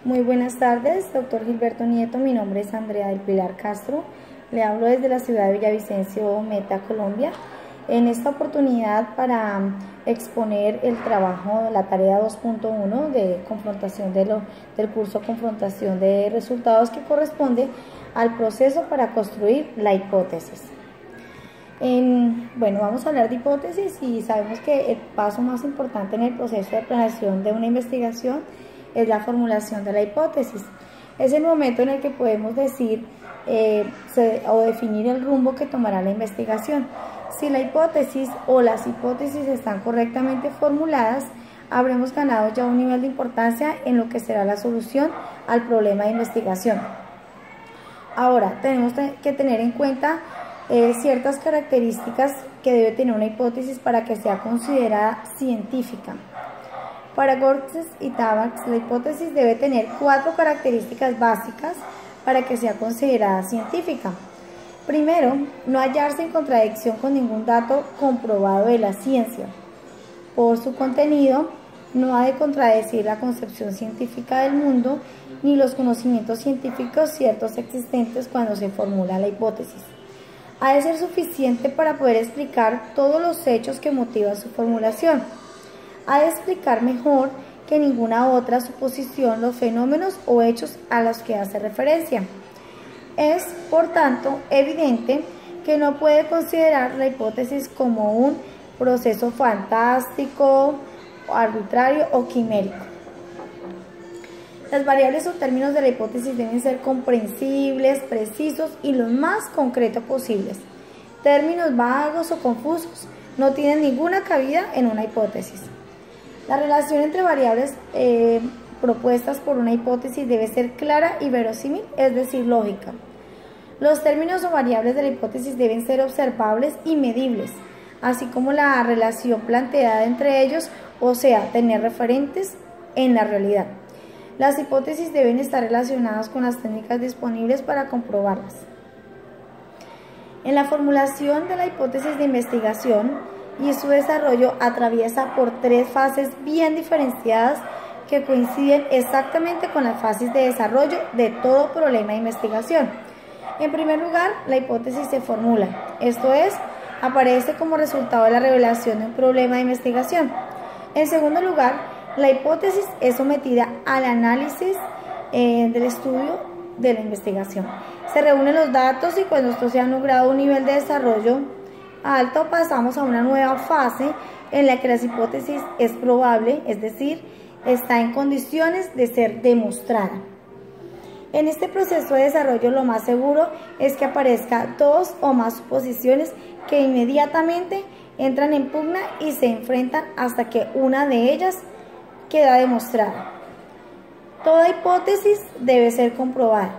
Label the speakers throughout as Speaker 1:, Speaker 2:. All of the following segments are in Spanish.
Speaker 1: Muy buenas tardes, doctor Gilberto Nieto. Mi nombre es Andrea del Pilar Castro. Le hablo desde la ciudad de Villavicencio, Meta, Colombia. En esta oportunidad para exponer el trabajo, la tarea 2.1 de confrontación del curso Confrontación de Resultados, que corresponde al proceso para construir la hipótesis. Bueno, vamos a hablar de hipótesis y sabemos que el paso más importante en el proceso de planeación de una investigación es la formulación de la hipótesis. Es el momento en el que podemos decir o definir el rumbo que tomará la investigación. Si la hipótesis o las hipótesis están correctamente formuladas, habremos ganado ya un nivel de importancia en lo que será la solución al problema de investigación. Ahora, tenemos que tener en cuenta ciertas características que debe tener una hipótesis para que sea considerada científica. Para Gortz y Tabax, la hipótesis debe tener 4 características básicas para que sea considerada científica. Primero, no hallarse en contradicción con ningún dato comprobado de la ciencia. Por su contenido, no ha de contradecir la concepción científica del mundo ni los conocimientos científicos ciertos existentes cuando se formula la hipótesis. Ha de ser suficiente para poder explicar todos los hechos que motivan su formulación. Ha de explicar mejor que ninguna otra suposición los fenómenos o hechos a los que hace referencia. Es, por tanto, evidente que no puede considerar la hipótesis como un proceso fantástico, arbitrario o quimérico. Las variables o términos de la hipótesis deben ser comprensibles, precisos y lo más concretos posibles. Términos vagos o confusos no tienen ninguna cabida en una hipótesis. La relación entre variables propuestas por una hipótesis debe ser clara y verosímil, es decir, lógica. Los términos o variables de la hipótesis deben ser observables y medibles, así como la relación planteada entre ellos, o sea, tener referentes en la realidad. Las hipótesis deben estar relacionadas con las técnicas disponibles para comprobarlas. En la formulación de la hipótesis de investigación y su desarrollo atraviesa por 3 fases bien diferenciadas que coinciden exactamente con las fases de desarrollo de todo problema de investigación. En primer lugar, la hipótesis se formula, esto es, aparece como resultado de la revelación de un problema de investigación. En segundo lugar, la hipótesis es sometida al análisis del estudio de la investigación. Se reúnen los datos y cuando esto se ha logrado un nivel de desarrollo alto, pasamos a una nueva fase en la que la hipótesis es probable, es decir, está en condiciones de ser demostrada. En este proceso de desarrollo lo más seguro es que aparezcan 2 o más suposiciones que inmediatamente entran en pugna y se enfrentan hasta que una de ellas queda demostrada. Toda hipótesis debe ser comprobada.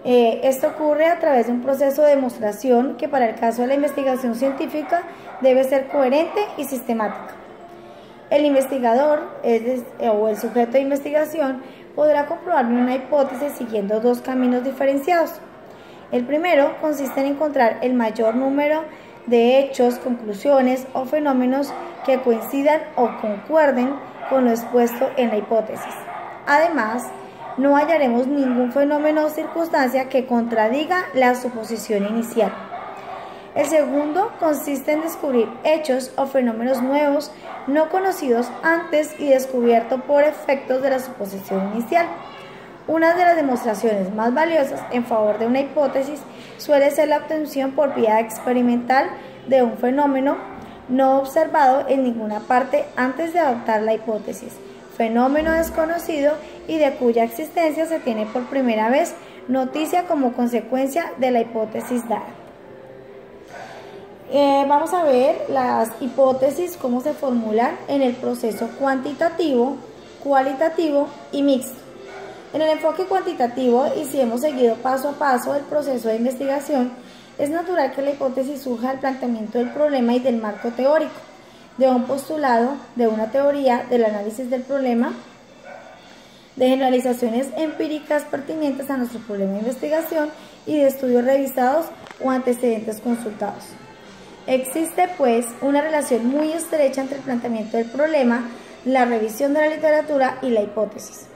Speaker 1: Esto ocurre a través de un proceso de demostración que para el caso de la investigación científica debe ser coherente y sistemática. El investigador o el sujeto de investigación podrá comprobar una hipótesis siguiendo 2 caminos diferenciados. El primero consiste en encontrar el mayor número de hechos, conclusiones o fenómenos que coincidan o concuerden con lo expuesto en la hipótesis. Además, no hallaremos ningún fenómeno o circunstancia que contradiga la suposición inicial. El segundo consiste en descubrir hechos o fenómenos nuevos no conocidos antes y descubiertos por efectos de la suposición inicial. Una de las demostraciones más valiosas en favor de una hipótesis suele ser la obtención por vía experimental de un fenómeno no observado en ninguna parte antes de adoptar la hipótesis, fenómeno desconocido y de cuya existencia se tiene por primera vez noticia como consecuencia de la hipótesis dada. Vamos a ver las hipótesis, cómo se formulan en el proceso cuantitativo, cualitativo y mixto. En el enfoque cuantitativo, y si hemos seguido paso a paso el proceso de investigación, es natural que la hipótesis surja del planteamiento del problema y del marco teórico, de un postulado, de una teoría, del análisis del problema, de generalizaciones empíricas pertinentes a nuestro problema de investigación y de estudios revisados o antecedentes consultados. Existe, pues, una relación muy estrecha entre el planteamiento del problema, la revisión de la literatura y la hipótesis.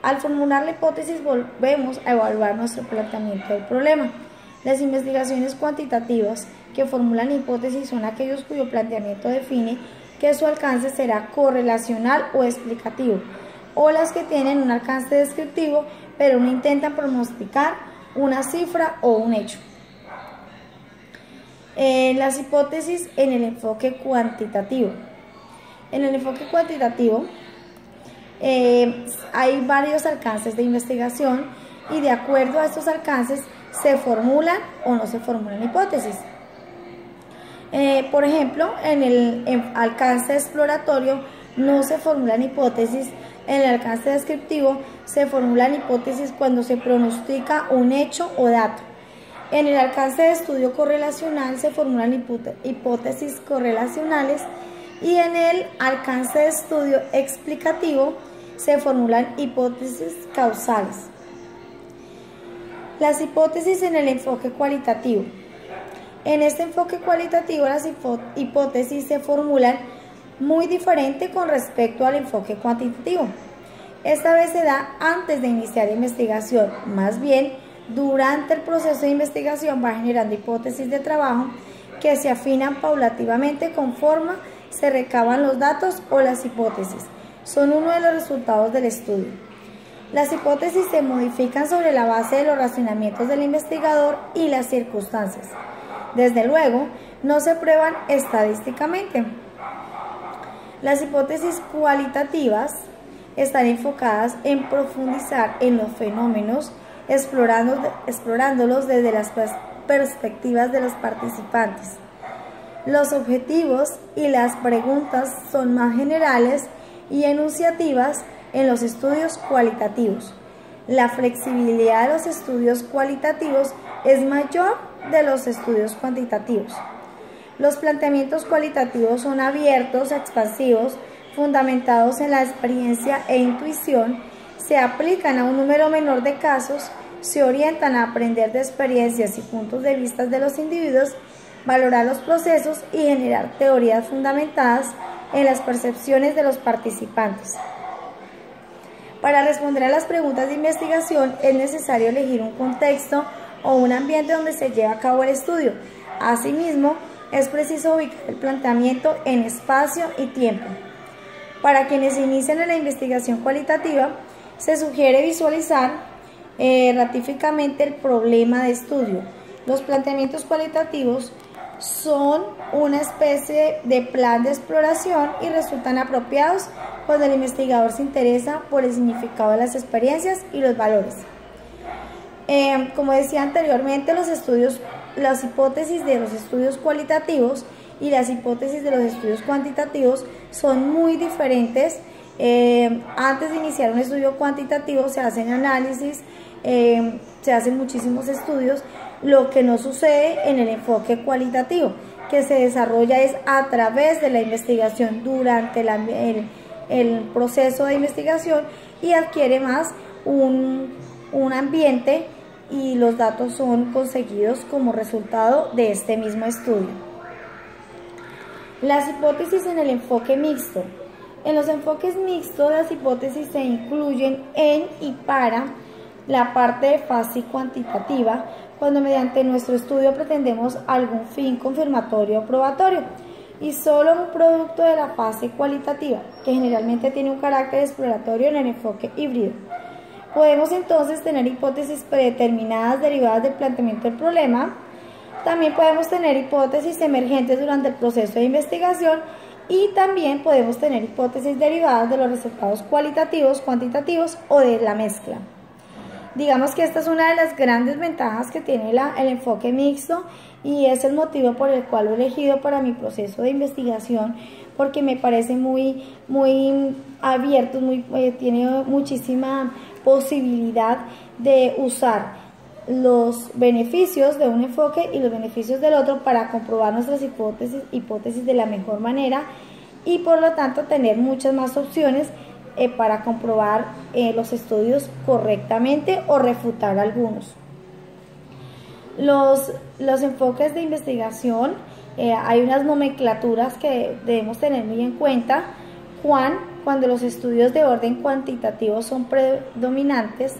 Speaker 1: Al formular la hipótesis volvemos a evaluar nuestro planteamiento del problema. Las investigaciones cuantitativas que formulan hipótesis son aquellos cuyo planteamiento define que su alcance será correlacional o explicativo, o las que tienen un alcance descriptivo pero no intentan pronosticar una cifra o un hecho. Las hipótesis en el enfoque cuantitativo. En el enfoque cuantitativo hay varios alcances de investigación y de acuerdo a estos alcances se formulan o no se formulan hipótesis. Por ejemplo, en el alcance exploratorio no se formulan hipótesis. En el alcance descriptivo se formulan hipótesis cuando se pronostica un hecho o dato. En el alcance de estudio correlacional se formulan hipótesis correlacionales y en el alcance de estudio explicativo se formulan hipótesis causales. Las hipótesis en el enfoque cualitativo. En este enfoque cualitativo las hipótesis se formulan muy diferente con respecto al enfoque cuantitativo. Esta vez se da antes de iniciar la investigación, más bien durante el proceso de investigación va generando hipótesis de trabajo que se afinan paulativamente conforme se recaban los datos o las hipótesis. Son uno de los resultados del estudio. Las hipótesis se modifican sobre la base de los razonamientos del investigador y las circunstancias. Desde luego, no se prueban estadísticamente. Las hipótesis cualitativas están enfocadas en profundizar en los fenómenos, explorándolos desde las perspectivas de los participantes. Los objetivos y las preguntas son más generales y enunciativas en los estudios cualitativos. La flexibilidad de los estudios cualitativos es mayor de los estudios cuantitativos. Los planteamientos cualitativos son abiertos, expansivos, fundamentados en la experiencia e intuición, se aplican a un número menor de casos, se orientan a aprender de experiencias y puntos de vista de los individuos, valorar los procesos y generar teorías fundamentadas en las percepciones de los participantes. Para responder a las preguntas de investigación es necesario elegir un contexto o un ambiente donde se lleve a cabo el estudio. Asimismo, es preciso ubicar el planteamiento en espacio y tiempo. Para quienes inician en la investigación cualitativa, se sugiere visualizar ratificamente el problema de estudio. Los planteamientos cualitativos son una especie de plan de exploración y resultan apropiados cuando el investigador se interesa por el significado de las experiencias y los valores. Como decía anteriormente, las hipótesis de los estudios cualitativos y las hipótesis de los estudios cuantitativos son muy diferentes. Antes de iniciar un estudio cuantitativo se hacen análisis, se hacen muchísimos estudios, lo que no sucede en el enfoque cualitativo, que se desarrolla es a través de la investigación durante el proceso de investigación y adquiere más un ambiente y los datos son conseguidos como resultado de este mismo estudio. Las hipótesis en el enfoque mixto. En los enfoques mixtos las hipótesis se incluyen en y para la parte de fase cuantitativa cuando mediante nuestro estudio pretendemos algún fin confirmatorio o probatorio y solo un producto de la fase cualitativa que generalmente tiene un carácter exploratorio en el enfoque híbrido. Podemos entonces tener hipótesis predeterminadas derivadas del planteamiento del problema. También podemos tener hipótesis emergentes durante el proceso de investigación y también podemos tener hipótesis derivadas de los resultados cualitativos, cuantitativos o de la mezcla. Digamos que esta es una de las grandes ventajas que tiene el enfoque mixto y es el motivo por el cual lo he elegido para mi proceso de investigación, porque me parece muy abierto, tiene muchísima posibilidad de usar los beneficios de un enfoque y los beneficios del otro para comprobar nuestras hipótesis de la mejor manera y por lo tanto tener muchas más opciones para comprobar los estudios correctamente o refutar algunos. Los enfoques de investigación, hay unas nomenclaturas que debemos tener muy en cuenta. Juan cuando los estudios de orden cuantitativo son preeminentes,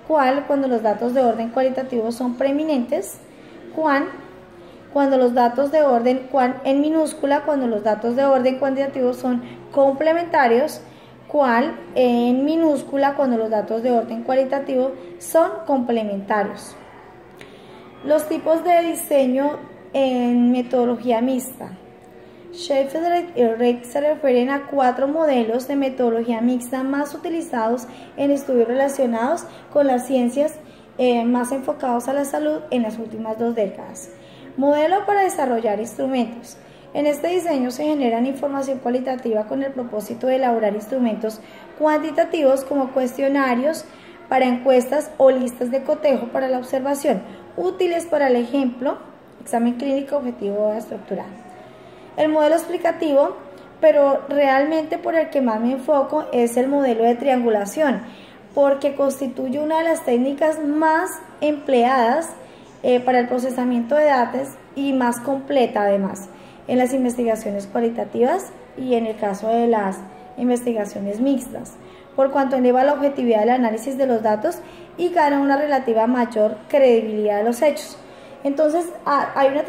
Speaker 1: cuál cuando los datos de orden cualitativo son preeminentes, cuando los datos de orden en minúscula, cuando los datos de orden cuantitativo son complementarios, cuál en minúscula cuando los datos de orden cualitativo son complementarios. Los tipos de diseño en metodología mixta. Sheffield y Reid se refieren a 4 modelos de metodología mixta más utilizados en estudios relacionados con las ciencias más enfocados a la salud en las últimas 2 décadas. Modelo para desarrollar instrumentos. En este diseño se generan información cualitativa con el propósito de elaborar instrumentos cuantitativos como cuestionarios para encuestas o listas de cotejo para la observación, útiles para el ejemplo, examen clínico objetivo estructural. El modelo explicativo, pero realmente por el que más me enfoco, es el modelo de triangulación, porque constituye una de las técnicas más empleadas para el procesamiento de datos y más completa además en las investigaciones cualitativas y en el caso de las investigaciones mixtas, por cuanto eleva la objetividad del análisis de los datos y gana una relativa mayor credibilidad de los hechos. Entonces hay una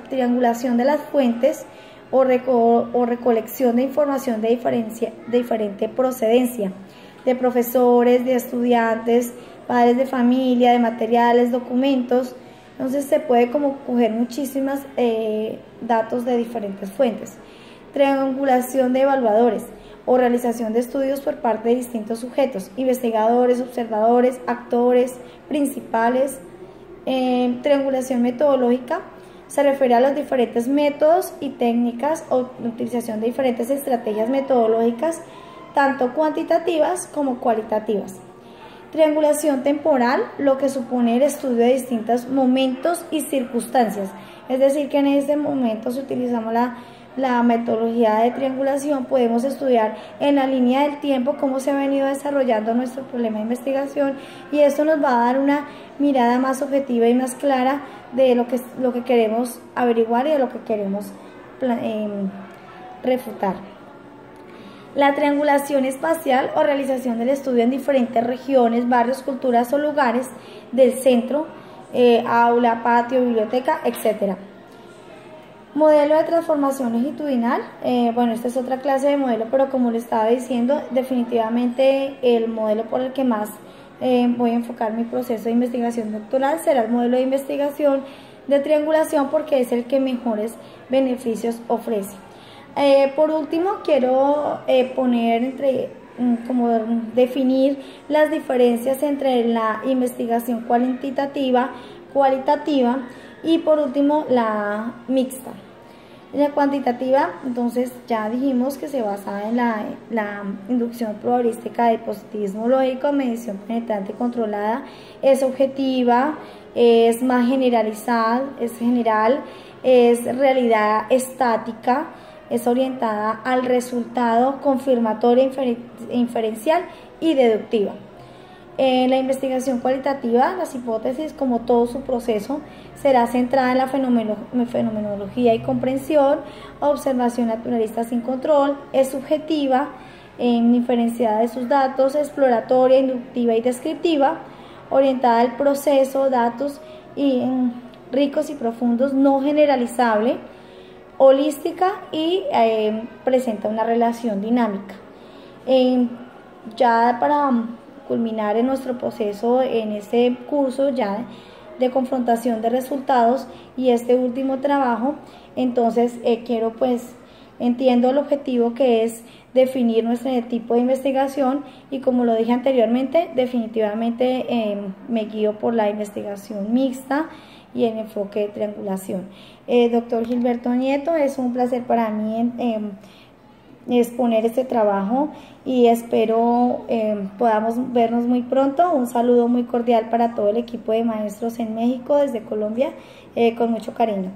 Speaker 1: triangulación de las fuentes o recolección de información de diferente procedencia, de profesores, de estudiantes, padres de familia, de materiales, documentos. Entonces se puede como coger muchísimas datos de diferentes fuentes. Triangulación de evaluadores o realización de estudios por parte de distintos sujetos, investigadores, observadores, actores, principales. Triangulación metodológica se refiere a los diferentes métodos y técnicas o utilización de diferentes estrategias metodológicas, tanto cuantitativas como cualitativas. Triangulación temporal, lo que supone el estudio de distintos momentos y circunstancias, es decir, que en este momento si utilizamos la metodología de triangulación, podemos estudiar en la línea del tiempo cómo se ha venido desarrollando nuestro problema de investigación, y esto nos va a dar una mirada más objetiva y más clara de lo que queremos averiguar y de lo que queremos refutar. La triangulación espacial o realización del estudio en diferentes regiones, barrios, culturas o lugares del centro, aula, patio, biblioteca, etc. Modelo de transformación longitudinal. Bueno, esta es otra clase de modelo, pero como le estaba diciendo, definitivamente el modelo por el que más voy a enfocar mi proceso de investigación doctoral será el modelo de investigación de triangulación, porque es el que mejores beneficios ofrece. Por último, quiero como definir las diferencias entre la investigación cualitativa y por último la mixta. La cuantitativa, entonces ya dijimos que se basa en la inducción probabilística de positivismo lógico, medición penetrante y controlada, es objetiva, es más generalizada, es general, es realidad estática, es orientada al resultado, confirmatoria, inferencial y deductiva. En la investigación cualitativa, las hipótesis, como todo su proceso, será centrada en la fenomenología y comprensión, observación naturalista sin control, es subjetiva, en inferenciada de sus datos, exploratoria, inductiva y descriptiva, orientada al proceso, datos ricos y profundos, no generalizable, holística y presenta una relación dinámica. Ya para culminar en nuestro proceso en este curso ya de confrontación de resultados y este último trabajo, entonces entiendo el objetivo que es definir nuestro tipo de investigación, y como lo dije anteriormente, definitivamente me guío por la investigación mixta y el enfoque de triangulación. Doctor Gilberto Nieto, es un placer para mí exponer este trabajo y espero podamos vernos muy pronto. Un saludo muy cordial para todo el equipo de maestros en México, desde Colombia, con mucho cariño.